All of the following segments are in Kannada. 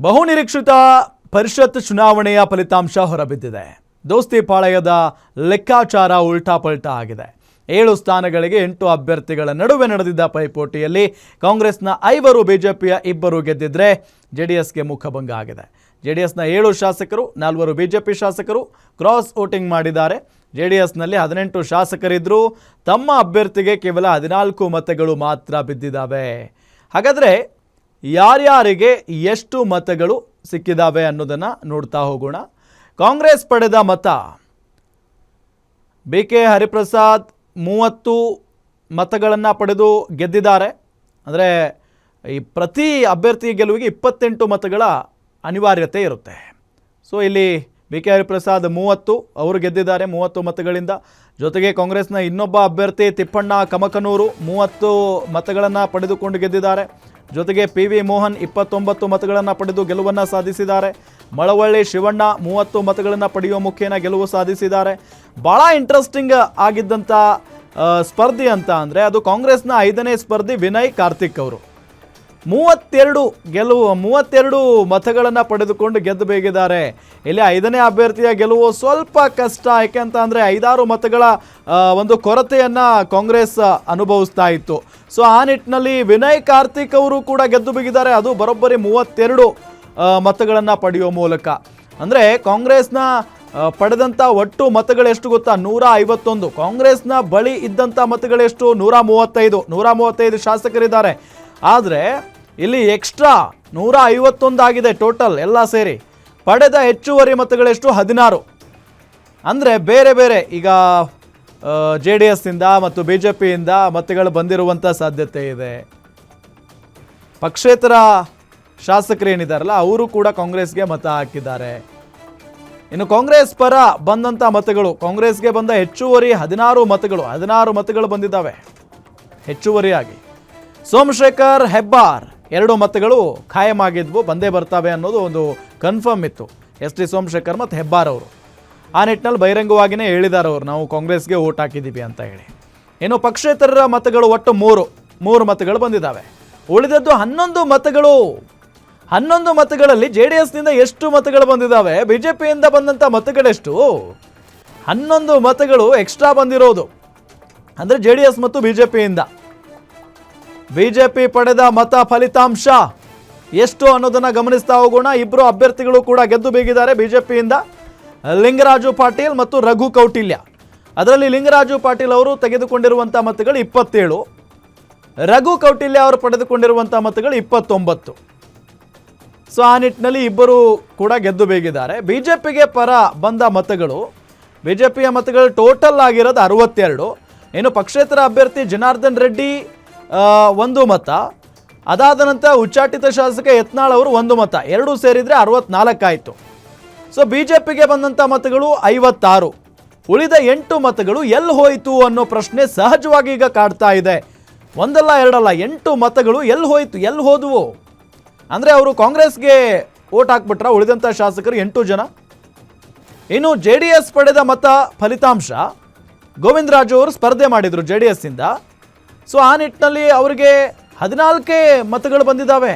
ಬಹುನಿರೀಕ್ಷಿತ ಪರಿಷತ್ ಚುನಾವಣೆಯ ಫಲಿತಾಂಶ ಹೊರಬಿದ್ದಿದೆ. ದೋಸ್ತಿ ಪಾಳಯದ ಲೆಕ್ಕಾಚಾರ ಉಲ್ಟಾಪಲ್ಟಾ ಆಗಿದೆ. 7 ಸ್ಥಾನಗಳಿಗೆ 8 ಅಭ್ಯರ್ಥಿಗಳ ನಡುವೆ ನಡೆದಿದ್ದ ಪೈಪೋಟಿಯಲ್ಲಿ ಕಾಂಗ್ರೆಸ್ನ 5, ಬಿಜೆಪಿಯ 2 ಗೆದ್ದಿದ್ರೆ ಜೆಡಿಎಸ್ಗೆ ಮುಖಭಂಗ ಆಗಿದೆ. ಜೆಡಿಎಸ್ನ 7 ಶಾಸಕರು, 4 ಬಿಜೆಪಿ ಶಾಸಕರು ಕ್ರಾಸ್ ವೋಟಿಂಗ್ ಮಾಡಿದ್ದಾರೆ. ಜೆಡಿಎಸ್ನಲ್ಲಿ 18 ಶಾಸಕರಿದ್ದರೂ ತಮ್ಮ ಅಭ್ಯರ್ಥಿಗೆ ಕೇವಲ 14 ಮತಗಳು ಮಾತ್ರ ಬಿದ್ದಿದ್ದಾವೆ. ಹಾಗಾದರೆ ಯಾರ್ಯಾರಿಗೆ ಎಷ್ಟು ಮತಗಳು ಸಿಕ್ಕಿದಾವೆ ಅನ್ನೋದನ್ನು ನೋಡ್ತಾ ಹೋಗೋಣ. ಕಾಂಗ್ರೆಸ್ ಪಡೆದ ಮತ BK ಹರಿಪ್ರಸಾದ್ 30 ಮತಗಳನ್ನು ಪಡೆದು ಗೆದ್ದಿದ್ದಾರೆ. ಅಂದರೆ ಈ ಪ್ರತಿ ಅಭ್ಯರ್ಥಿ ಗೆಲುವಿಗೆ 28 ಮತಗಳ ಅನಿವಾರ್ಯತೆ ಇರುತ್ತೆ. ಸೊ ಇಲ್ಲಿ BK ಹರಿಪ್ರಸಾದ್ 30 ಅವರು ಗೆದ್ದಿದ್ದಾರೆ 30 ಮತಗಳಿಂದ. ಜೊತೆಗೆ ಕಾಂಗ್ರೆಸ್ನ ಇನ್ನೊಬ್ಬ ಅಭ್ಯರ್ಥಿ ತಿಪ್ಪಣ್ಣ ಕಮಕನೂರು 30 ಮತಗಳನ್ನು ಪಡೆದುಕೊಂಡು ಗೆದ್ದಿದ್ದಾರೆ. ಜೊತೆಗೆ PV ಮೋಹನ್ 29 ಮತಗಳನ್ನು ಪಡೆದು ಗೆಲುವನ್ನು ಸಾಧಿಸಿದ್ದಾರೆ. ಮಳವಳ್ಳಿ ಶಿವಣ್ಣ 30 ಮತಗಳನ್ನು ಪಡೆಯುವ ಮುಖೇನ ಗೆಲುವು ಸಾಧಿಸಿದ್ದಾರೆ. ಭಾಳ ಇಂಟ್ರೆಸ್ಟಿಂಗ್ ಆಗಿದ್ದಂಥ ಸ್ಪರ್ಧಿ ಅಂತ ಅಂದರೆ ಅದು ಕಾಂಗ್ರೆಸ್ನ 5ನೇ ಸ್ಪರ್ಧಿ ವಿನಯ್ ಕಾರ್ತಿಕ್ ಅವರು 32 ಮತಗಳನ್ನು ಪಡೆದುಕೊಂಡು ಗೆದ್ದು ಬೇಗಿದ್ದಾರೆ. ಇಲ್ಲಿ 5ನೇ ಅಭ್ಯರ್ಥಿಯ ಗೆಲುವು ಸ್ವಲ್ಪ ಕಷ್ಟ. ಯಾಕೆ ಅಂತ ಅಂದರೆ 5-6 ಮತಗಳ ಒಂದು ಕೊರತೆಯನ್ನು ಕಾಂಗ್ರೆಸ್ ಅನುಭವಿಸ್ತಾ ಇತ್ತು. ಸೊ ಆ ನಿಟ್ಟಿನಲ್ಲಿ ವಿನಯ್ ಕಾರ್ತಿಕ್ ಅವರು ಕೂಡ ಗೆದ್ದು ಬೇಗಿದ್ದಾರೆ. ಅದು ಬರೋಬ್ಬರಿ 32 ಮತಗಳನ್ನು ಪಡೆಯುವ ಮೂಲಕ. ಅಂದರೆ ಕಾಂಗ್ರೆಸ್ನ ಪಡೆದಂಥ ಒಟ್ಟು ಮತಗಳೆಷ್ಟು ಗೊತ್ತಾ? 151. ಕಾಂಗ್ರೆಸ್ನ ಬಳಿ ಇದ್ದಂಥ ಮತಗಳೆಷ್ಟು? 135 ಶಾಸಕರಿದ್ದಾರೆ. ಆದರೆ ಇಲ್ಲಿ ಎಕ್ಸ್ಟ್ರಾ 151 ಆಗಿದೆ ಟೋಟಲ್ ಎಲ್ಲ ಸೇರಿ. ಪಡೆದ ಹೆಚ್ಚುವರಿ ಮತಗಳೆಷ್ಟು? 16. ಅಂದರೆ ಬೇರೆ ಬೇರೆ ಈಗ JDSನಿಂದ ಮತ್ತು BJPಯಿಂದ ಮತಗಳು ಬಂದಿರುವಂಥ ಸಾಧ್ಯತೆ ಇದೆ. ಪಕ್ಷೇತರ ಶಾಸಕರು ಏನಿದ್ದಾರಲ್ಲ ಅವರು ಕೂಡ ಕಾಂಗ್ರೆಸ್ಗೆ ಮತ ಹಾಕಿದ್ದಾರೆ. ಇನ್ನು ಕಾಂಗ್ರೆಸ್ ಪರ ಬಂದಂಥ ಮತಗಳು, ಕಾಂಗ್ರೆಸ್ಗೆ ಬಂದ ಹೆಚ್ಚುವರಿ 16 ಮತಗಳು ಬಂದಿದ್ದಾವೆ ಹೆಚ್ಚುವರಿಯಾಗಿ. ಸೋಮಶೇಖರ್ ಹೆಬ್ಬಾರ್ 2 ಮತಗಳು ಖಾಯಂ ಆಗಿದ್ವು, ಬಂದೇ ಬರ್ತವೆ ಅನ್ನೋದು ಒಂದು ಕನ್ಫರ್ಮ್ ಇತ್ತು. ST ಸೋಮಶೇಖರ್ ಮತ್ತು ಹೆಬ್ಬಾರ್ ಅವರು ಆ ನಿಟ್ಟಿನಲ್ಲಿ ಬಹಿರಂಗವಾಗಿಯೇ ಹೇಳಿದ್ದಾರೆ ಅವರು, ನಾವು ಕಾಂಗ್ರೆಸ್ಗೆ ವೋಟ್ ಹಾಕಿದ್ದೀವಿ ಅಂತ ಹೇಳಿ. ಇನ್ನು ಪಕ್ಷೇತರರ ಮತಗಳು ಒಟ್ಟು 3 ಮತಗಳು ಬಂದಿದ್ದಾವೆ. ಉಳಿದದ್ದು 11 ಮತಗಳು. 11 ಮತಗಳಲ್ಲಿ JDSನಿಂದ ಎಷ್ಟು ಮತಗಳು ಬಂದಿದ್ದಾವೆ? BJPಯಿಂದ ಬಂದಂಥ ಮತಗಳೆಷ್ಟು? 11 ಮತಗಳು ಎಕ್ಸ್ಟ್ರಾ ಬಂದಿರೋದು ಅಂದರೆ JDS ಮತ್ತು BJPಯಿಂದ. BJP ಪಡೆದ ಮತ ಫಲಿತಾಂಶ ಎಷ್ಟು ಅನ್ನೋದನ್ನು ಗಮನಿಸ್ತಾ ಹೋಗೋಣ. 2 ಅಭ್ಯರ್ಥಿಗಳು ಕೂಡ ಗೆದ್ದು ಬೇಗಿದ್ದಾರೆ BJPಯಿಂದ, ಲಿಂಗರಾಜು ಪಾಟೀಲ್ ಮತ್ತು ರಘು ಕೌಟಿಲ್ಯ. ಅದರಲ್ಲಿ ಲಿಂಗರಾಜು ಪಾಟೀಲ್ ಅವರು ತೆಗೆದುಕೊಂಡಿರುವಂಥ ಮತಗಳು 27, ರಘು ಕೌಟಿಲ್ಯ ಅವರು ಪಡೆದುಕೊಂಡಿರುವಂಥ ಮತಗಳು 29. ಸೊ ಆ ನಿಟ್ಟಿನಲ್ಲಿ 2 ಕೂಡ ಗೆದ್ದು ಬೇಗಿದ್ದಾರೆ. BJPಗೆ ಪರ ಬಂದ ಮತಗಳು, BJPಯ ಮತಗಳು ಟೋಟಲ್ ಆಗಿರೋದು 62. ಇನ್ನು ಪಕ್ಷೇತರ ಅಭ್ಯರ್ಥಿ ಜನಾರ್ದನ್ ರೆಡ್ಡಿ 1 ಮತ, ಅದಾದ ನಂತರ ಉಚ್ಚಾಟಿತ ಶಾಸಕ ಯತ್ನಾಳ್ ಅವರು 1 ಮತ, 2 ಸೇರಿದರೆ 64 ಆಯಿತು. ಸೊ BJPಗೆ ಬಂದಂಥ ಮತಗಳು 56. ಉಳಿದ 8 ಮತಗಳು ಎಲ್ಲಿ ಹೋಯಿತು ಅನ್ನೋ ಪ್ರಶ್ನೆ ಸಹಜವಾಗಿ ಈಗ ಕಾಡ್ತಾ ಇದೆ. ಒಂದಲ್ಲ ಎರಡಲ್ಲ 8 ಮತಗಳು ಎಲ್ಲಿ ಹೋಯಿತು, ಎಲ್ಲಿ ಹೋದವು? ಅಂದರೆ ಅವರು ಕಾಂಗ್ರೆಸ್ಗೆ ವೋಟ್ ಹಾಕ್ಬಿಟ್ರ ಉಳಿದಂಥ ಶಾಸಕರು 8 ಜನ. ಇನ್ನು JDS ಪಡೆದ ಮತ ಫಲಿತಾಂಶ, ಗೋವಿಂದರಾಜು ಅವರು ಸ್ಪರ್ಧೆ ಮಾಡಿದರು JDSನಿಂದ. ಸೊ ಆ ನಿಟ್ಟಿನಲ್ಲಿ ಅವರಿಗೆ 14 ಮತಗಳು ಬಂದಿದ್ದಾವೆ.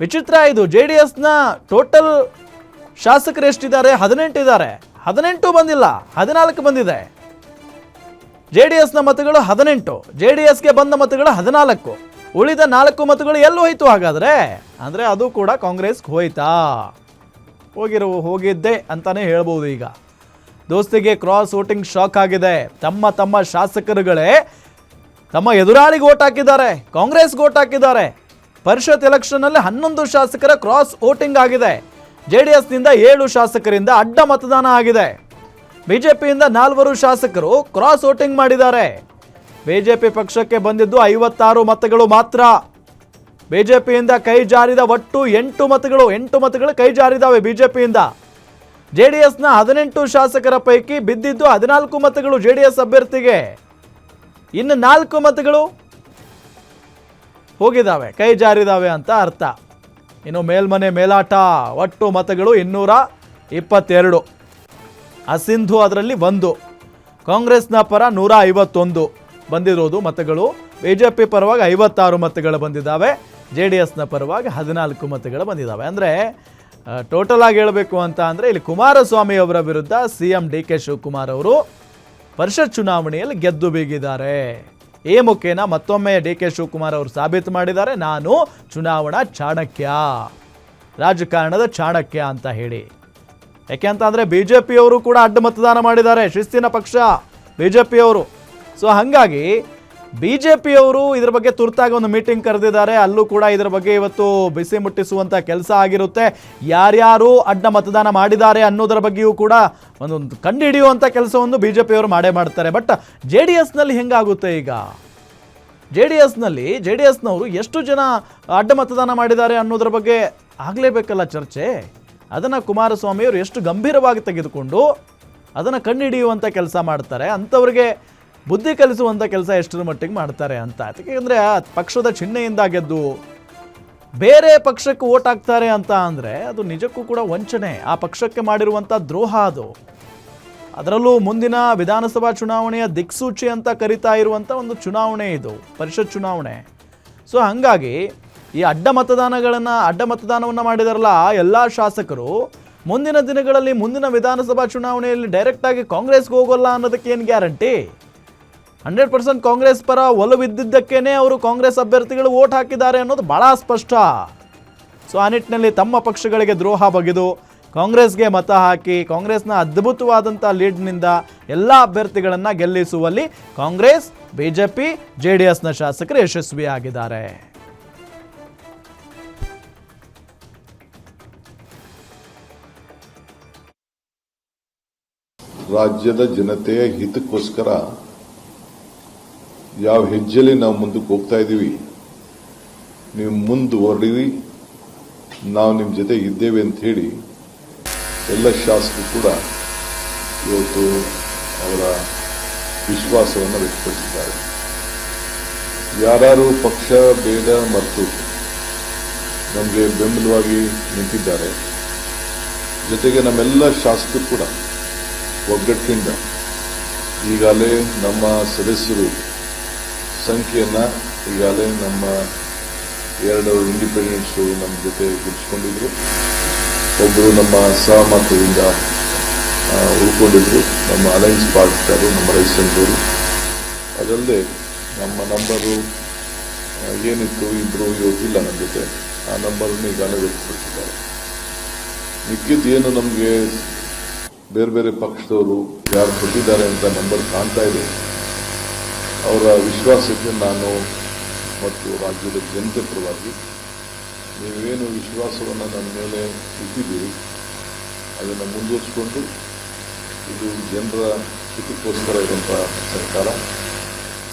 ವಿಚಿತ್ರ ಇದು. JDSನ ಟೋಟಲ್ ಶಾಸಕರು ಎಷ್ಟಿದ್ದಾರೆ? 18 ಇದ್ದಾರೆ. 18 ಬಂದಿಲ್ಲ, 14 ಬಂದಿದೆ. JDSನ ಮತಗಳು 18, JDSಗೆ ಬಂದ ಮತಗಳು 14. ಉಳಿದ 4 ಮತಗಳು ಎಲ್ಲಿ ಹೋಯಿತು ಹಾಗಾದರೆ? ಅಂದರೆ ಅದು ಕೂಡ ಕಾಂಗ್ರೆಸ್ಗೆ ಹೋಯ್ತಾ? ಹೋಗಿದ್ದೆ ಅಂತಲೇ ಹೇಳ್ಬೋದು. ಈಗ ದೋಸ್ತಿಗೆ ಕ್ರಾಸ್ ವೋಟಿಂಗ್ ಶಾಕ್ ಆಗಿದೆ. ತಮ್ಮ ಶಾಸಕರುಗಳೇ ತಮ್ಮ ಎದುರಾಳಿಗೆ ವೋಟ್ ಹಾಕಿದ್ದಾರೆ, ಕಾಂಗ್ರೆಸ್ಗೆ ವೋಟ್ ಹಾಕಿದ್ದಾರೆ. ಪರಿಷತ್ ಎಲೆಕ್ಷನ್ನಲ್ಲಿ 11 ಶಾಸಕರ ಕ್ರಾಸ್ ವೋಟಿಂಗ್ ಆಗಿದೆ. JDSನಿಂದ 7 ಶಾಸಕರಿಂದ ಅಡ್ಡ ಮತದಾನ ಆಗಿದೆ. BJPಯಿಂದ 4 ಶಾಸಕರು ಕ್ರಾಸ್ ವೋಟಿಂಗ್ ಮಾಡಿದ್ದಾರೆ. BJP ಪಕ್ಷಕ್ಕೆ ಬಂದಿದ್ದು 56 ಮತಗಳು ಮಾತ್ರ. BJPಯಿಂದ ಕೈ ಜಾರಿದ ಒಟ್ಟು 8 ಮತಗಳು ಕೈ ಜಾರಿದಾವೆ BJPಯಿಂದ. JDSನ 18 ಶಾಸಕರ ಪೈಕಿ ಬಿದ್ದಿದ್ದು 14 ಮತಗಳು JDS ಅಭ್ಯರ್ಥಿಗೆ. ಇನ್ನು 4 ಮತಗಳು ಹೋಗಿದ್ದಾವೆ, ಕೈ ಜಾರಿದಾವೆ ಅಂತ ಅರ್ಥ. ಇನ್ನು ಮೇಲ್ಮನೆ ಮೇಲಾಟ, ಒಟ್ಟು ಮತಗಳು 222. ಅಸಿಂಧು ಅದರಲ್ಲಿ 1. ಕಾಂಗ್ರೆಸ್ನ ಪರ 151 ಬಂದಿರೋದು ಮತಗಳು. BJP ಪರವಾಗಿ 56 ಮತಗಳು ಬಂದಿದ್ದಾವೆ. JDSನ ಪರವಾಗಿ 14 ಮತಗಳು ಬಂದಿದ್ದಾವೆ. ಅಂದರೆ ಟೋಟಲ್ ಆಗಿ ಹೇಳಬೇಕು ಅಂತ ಅಂದರೆ ಇಲ್ಲಿ ಕುಮಾರಸ್ವಾಮಿ ಅವರ ವಿರುದ್ಧ CM DK ಶಿವಕುಮಾರ್ ಅವರು ಪರಿಷತ್ ಚುನಾವಣೆಯಲ್ಲಿ ಗೆದ್ದು ಬೀಗಿದ್ದಾರೆ. ಈ ಮುಖೇನ ಮತ್ತೊಮ್ಮೆ DK ಶಿವಕುಮಾರ್ ಅವರು ಸಾಬೀತು ಮಾಡಿದ್ದಾರೆ, ನಾನು ಚುನಾವಣಾ ಚಾಣಕ್ಯ, ರಾಜಕಾರಣದ ಚಾಣಕ್ಯ ಅಂತ ಹೇಳಿ. ಯಾಕೆ ಅಂತ ಅಂದರೆ BJPಯವರು ಕೂಡ ಅಡ್ಡ ಮತದಾನ ಮಾಡಿದ್ದಾರೆ, ಶಿಸ್ತಿನ ಪಕ್ಷ BJPಯವರು. ಸೊ ಹಾಗಾಗಿ BJPಯವರು ಇದ್ರ ಬಗ್ಗೆ ತುರ್ತಾಗಿ ಒಂದು ಮೀಟಿಂಗ್ ಕರೆದಿದ್ದಾರೆ. ಅಲ್ಲೂ ಕೂಡ ಇದರ ಬಗ್ಗೆ ಇವತ್ತು ಬಿಸಿ ಮುಟ್ಟಿಸುವಂಥ ಕೆಲಸ ಆಗಿರುತ್ತೆ. ಯಾರ್ಯಾರು ಅಡ್ಡ ಮತದಾನ ಮಾಡಿದ್ದಾರೆ ಅನ್ನೋದರ ಬಗ್ಗೆಯೂ ಕೂಡ ಒಂದು ಕಂಡು ಹಿಡಿಯುವಂಥ ಕೆಲಸವನ್ನು BJPಯವರು ಮಾಡೇ ಮಾಡ್ತಾರೆ. ಬಟ್ JDSನಲ್ಲಿ ಹೆಂಗಾಗುತ್ತೆ? ಈಗ JDSನವರು ಎಷ್ಟು ಜನ ಅಡ್ಡ ಮತದಾನ ಮಾಡಿದ್ದಾರೆ ಅನ್ನೋದ್ರ ಬಗ್ಗೆ ಆಗಲೇಬೇಕಲ್ಲ ಚರ್ಚೆ. ಅದನ್ನು ಕುಮಾರಸ್ವಾಮಿಯವರು ಎಷ್ಟು ಗಂಭೀರವಾಗಿ ತೆಗೆದುಕೊಂಡು ಅದನ್ನು ಕಂಡು ಹಿಡಿಯುವಂಥ ಕೆಲಸ ಮಾಡ್ತಾರೆ. ಅಂಥವ್ರಿಗೆ ಬುದ್ಧಿ ಕಲಿಸುವಂಥ ಕೆಲಸ ಎಷ್ಟರ ಮಟ್ಟಿಗೆ ಮಾಡ್ತಾರೆ ಅಂತ. ಯಾಕೆಂದರೆ ಆ ಪಕ್ಷದ ಚಿಹ್ನೆಯಿಂದ ಗೆದ್ದು ಬೇರೆ ಪಕ್ಷಕ್ಕೆ ಓಟ್ ಹಾಕ್ತಾರೆ ಅಂತ ಅಂದರೆ ಅದು ನಿಜಕ್ಕೂ ಕೂಡ ವಂಚನೆ, ಆ ಪಕ್ಷಕ್ಕೆ ಮಾಡಿರುವಂಥ ದ್ರೋಹ ಅದು. ಅದರಲ್ಲೂ ಮುಂದಿನ ವಿಧಾನಸಭಾ ಚುನಾವಣೆಯ ದಿಕ್ಸೂಚಿ ಅಂತ ಕರಿತಾ ಇರುವಂಥ ಒಂದು ಚುನಾವಣೆ ಇದು, ಪರಿಷತ್ ಚುನಾವಣೆ. ಸೊ ಹಾಗಾಗಿ ಈ ಅಡ್ಡ ಮತದಾನವನ್ನು ಮಾಡಿದಾರಲ್ಲ ಎಲ್ಲ ಶಾಸಕರು ಮುಂದಿನ ದಿನಗಳಲ್ಲಿ ಮುಂದಿನ ವಿಧಾನಸಭಾ ಚುನಾವಣೆಯಲ್ಲಿ ಡೈರೆಕ್ಟಾಗಿ ಕಾಂಗ್ರೆಸ್ಗೆ ಹೋಗೋಲ್ಲ ಅನ್ನೋದಕ್ಕೆ ಏನು ಗ್ಯಾರಂಟಿ? 100% ಕಾಂಗ್ರೆಸ್ ಪರ ಒಲವಿದ್ದಕ್ಕೇನೆ ಅವರು ಕಾಂಗ್ರೆಸ್ ಅಭ್ಯರ್ಥಿಗಳು ವೋಟ್ ಹಾಕಿದ್ದಾರೆ ಅನ್ನೋದು ಭಾಳ ಸ್ಪಷ್ಟ. ಸೊ ಆ ನಿಟ್ಟಿನಲ್ಲಿ ತಮ್ಮ ಪಕ್ಷಗಳಿಗೆ ದ್ರೋಹ ಬಗೆದು ಕಾಂಗ್ರೆಸ್ಗೆ ಮತ ಹಾಕಿ ಕಾಂಗ್ರೆಸ್ನ ಅದ್ಭುತವಾದಂಥ ಲೀಡ್ನಿಂದ ಎಲ್ಲ ಅಭ್ಯರ್ಥಿಗಳನ್ನು ಗೆಲ್ಲಿಸುವಲ್ಲಿ ಕಾಂಗ್ರೆಸ್, BJP, JDSನ ಶಾಸಕರು ಯಶಸ್ವಿಯಾಗಿದ್ದಾರೆ. ರಾಜ್ಯದ ಜನತೆಯ ಹಿತಕ್ಕೋಸ್ಕರ ಯಾವ ಹೆಜ್ಜೆಯಲ್ಲಿ ನಾವು ಮುಂದಕ್ಕೆ ಹೋಗ್ತಾ ಇದ್ದೀವಿ, ನೀವು ಮುಂದುವರಿರಿ, ನಾವು ನಿಮ್ಮ ಜೊತೆ ಇದ್ದೇವೆ ಅಂತ ಹೇಳಿ ಎಲ್ಲ ಶಾಸಕರು ಕೂಡ ಇವತ್ತು ಅವರ ವಿಶ್ವಾಸವನ್ನು ವ್ಯಕ್ತಪಡಿಸಿದ್ದಾರೆ. ಯಾರು ಪಕ್ಷ ಭೇದ ಮರೆತು ನಮಗೆ ಬೆಂಬಲವಾಗಿ ನಿಂತಿದ್ದಾರೆ, ಜೊತೆಗೆ ನಮ್ಮೆಲ್ಲ ಶಾಸಕರು ಕೂಡ ಒಗ್ಗಟ್ಟಿನಿಂದ ಈಗಾಗಲೇ ನಮ್ಮ ಸದಸ್ಯರು ಸಂಖ್ಯೆಯನ್ನು ಈಗಾಗಲೇ ನಮ್ಮ 2 ಇಂಡಿಪೆಂಡೆಂಟ್ಸು ನಮ್ಮ ಜೊತೆ ಗುರುತಿಸಿಕೊಂಡಿದ್ರು, ಒಬ್ಬರು ನಮ್ಮ ಸಹಮತದಿಂದ ಉಳ್ಕೊಂಡಿದ್ರು, ನಮ್ಮ ಅಲೈನ್ಸ್ ಪಾರ್ಟ್ನರು ನಮ್ಮ ರೈಸಂಗರು. ಅದಲ್ಲದೆ ನಮ್ಮ ನಂಬರು ಏನಿತ್ತು ಇಬ್ಬರು ಇವತ್ತಿಲ್ಲ ನಮ್ಮ ಜೊತೆ, ಆ ನಂಬರನ್ನು ಈಗಾಗಲೇ ವ್ಯಕ್ತಪಡಿಸಿದ್ದಾರೆ. ಮಿಕ್ಕಿದ್ದೇನು ನಮಗೆ ಬೇರೆ ಬೇರೆ ಪಕ್ಷದವರು ಯಾರು ಕೊಟ್ಟಿದ್ದಾರೆ ಅಂತ ನಂಬರ್ ಕಾಣ್ತಾ ಇದೆ, ಅವರ ವಿಶ್ವಾಸಕ್ಕೆ ನಾನು ಮತ್ತು ರಾಜ್ಯದ ಜನತೆ ಪರವಾಗಿ ನೀವೇನು ವಿಶ್ವಾಸವನ್ನು ನನ್ನ ಮೇಲೆ ಇಟ್ಟಿದ್ದೀರಿ ಅದನ್ನು ಮುಂದುವರಿಸಿಕೊಂಡು ಇದು ಜನರ ಹಿತಕ್ಕೋಸ್ಕರ ಇರುವಂಥ ಸರ್ಕಾರ.